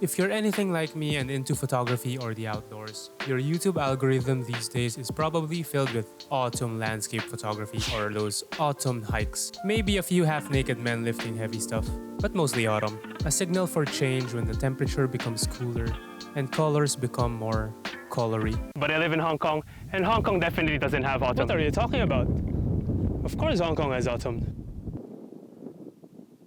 If you're anything like me and into photography or the outdoors, your YouTube algorithm these days is probably filled with autumn landscape photography or those autumn hikes. Maybe a few half-naked men lifting heavy stuff, but mostly autumn. A signal for change when the temperature becomes cooler and colors become more colory. But I live in Hong Kong, and Hong Kong definitely doesn't have autumn. What are you talking about? Of course Hong Kong has autumn.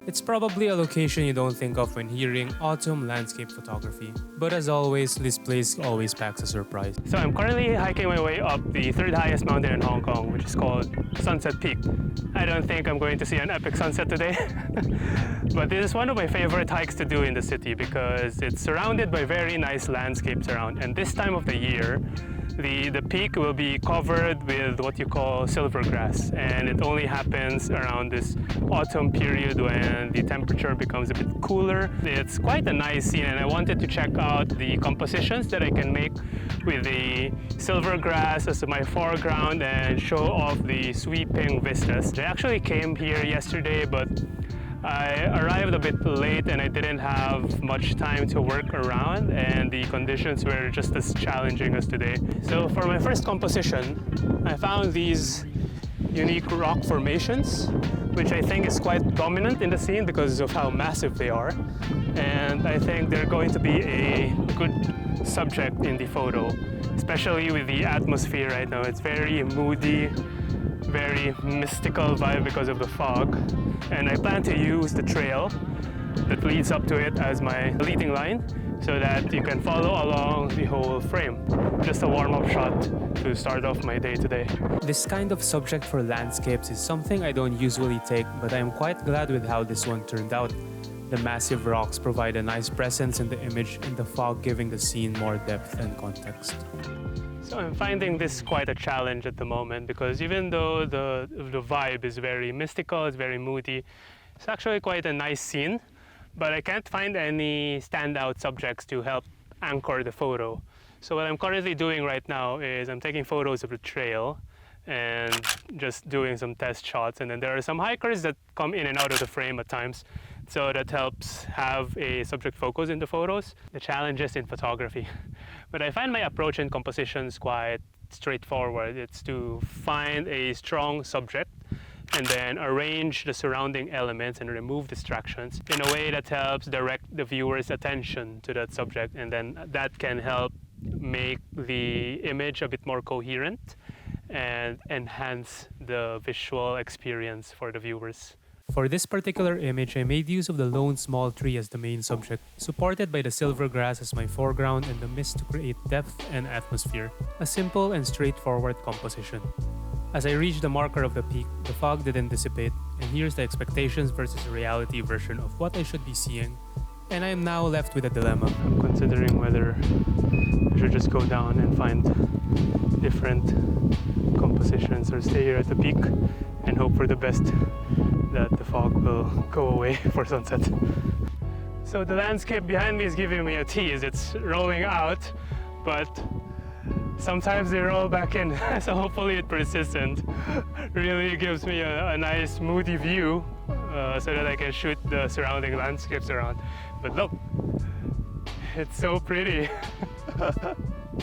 It's probably a location you don't think of when hearing autumn landscape photography. But as always, this place always packs a surprise. So I'm currently hiking my way up the third highest mountain in Hong Kong, which is called Sunset Peak. I don't think I'm going to see an epic sunset today. But this is one of my favorite hikes to do in the city because it's surrounded by very nice landscapes around. And this time of the year, the peak will be covered with what you call silvergrass, and it only happens around this autumn period when the temperature becomes a bit cooler. It's quite a nice scene, and I wanted to check out the compositions that I can make with the silvergrass as my foreground and show off the sweeping vistas. I actually came here yesterday, but I arrived a bit late and I didn't have much time to work around, and the conditions were just as challenging as today. So for my first composition, I found these unique rock formations, which I think is quite dominant in the scene because of how massive they are. And I think they're going to be a good subject in the photo, especially with the atmosphere right now. It's very moody, very mystical vibe because of the fog, and I plan to use the trail that leads up to it as my leading line so that you can follow along the whole frame. Just a warm-up shot to start off my day today. This kind of subject for landscapes is something I don't usually take, but I am quite glad with how this one turned out. The massive rocks provide a nice presence in the image, and the fog giving the scene more depth and context. So I'm finding this quite a challenge at the moment because even though the vibe is very mystical, it's very moody, it's actually quite a nice scene, but I can't find any standout subjects to help anchor the photo. So what I'm currently doing right now is I'm taking photos of the trail and just doing some test shots, and then there are some hikers that come in and out of the frame at times. So that helps have a subject focus in the photos. The challenges in photography. But I find my approach in compositions quite straightforward. It's to find a strong subject and then arrange the surrounding elements and remove distractions in a way that helps direct the viewer's attention to that subject, and then that can help make the image a bit more coherent and enhance the visual experience for the viewers. For this particular image, I made use of the lone small tree as the main subject, supported by the silvergrass as my foreground and the mist to create depth and atmosphere. A simple and straightforward composition. As I reached the marker of the peak, the fog didn't dissipate, and here's the expectations versus reality version of what I should be seeing, and I am now left with a dilemma. I'm considering whether I should just go down and find different compositions or stay here at the peak and hope for the best that the fog will go away for sunset. So the landscape behind me is giving me a tease. It's rolling out, but sometimes they roll back in. So hopefully it persists and really gives me a nice moody view so that I can shoot the surrounding landscapes around. But look, it's so pretty.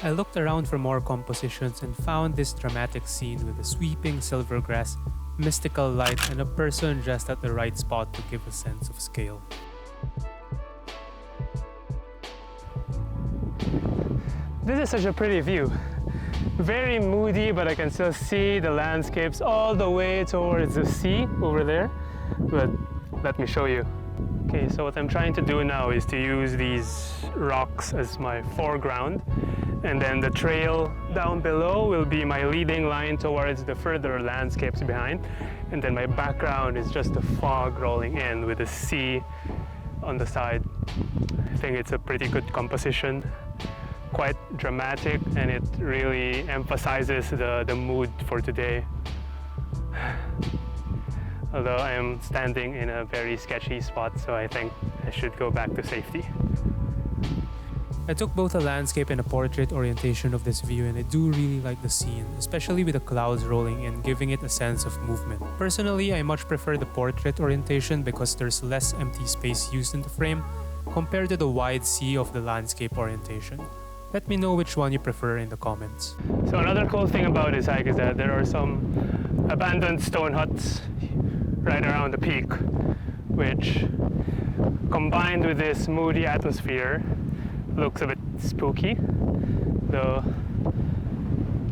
I looked around for more compositions and found this dramatic scene with a sweeping silvergrass, mystical light, and a person just at the right spot to give a sense of scale. This is such a pretty view. Very moody, but I can still see the landscapes all the way towards the sea over there. But let me show you. Okay, so what I'm trying to do now is to use these rocks as my foreground, and then the trail down below will be my leading line towards the further landscapes behind, and then my background is just the fog rolling in with the sea on the side. I think it's a pretty good composition, quite dramatic, and it really emphasizes the mood for today. Although I am standing in a very sketchy spot, so I think I should go back to safety. I took both a landscape and a portrait orientation of this view, and I do really like the scene, especially with the clouds rolling in, giving it a sense of movement. Personally, I much prefer the portrait orientation because there's less empty space used in the frame, compared to the wide sea of the landscape orientation. Let me know which one you prefer in the comments. So another cool thing about this hike is that there are some abandoned stone huts right around the peak, which combined with this moody atmosphere looks a bit spooky, though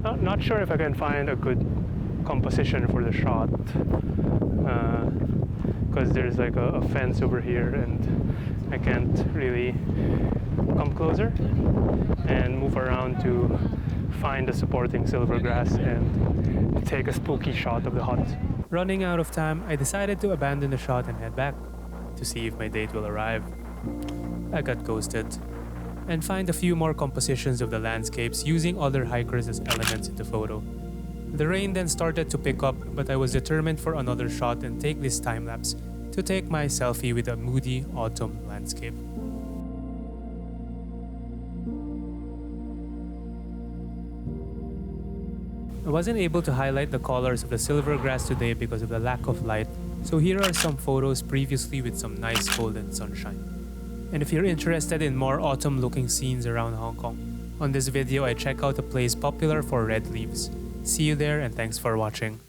not sure if I can find a good composition for the shot, because there's like a fence over here and I can't really come closer and move around to find the supporting silvergrass and take a spooky shot of the hut. Running out of time, I decided to abandon the shot and head back to see if my date will arrive. I got ghosted and find a few more compositions of the landscapes using other hikers as elements in the photo. The rain then started to pick up, but I was determined for another shot and take this time lapse to take my selfie with a moody autumn landscape. I wasn't able to highlight the colors of the silvergrass today because of the lack of light, so here are some photos previously with some nice golden sunshine. And if you're interested in more autumn-looking scenes around Hong Kong, on this video I check out a place popular for red leaves. See you there and thanks for watching.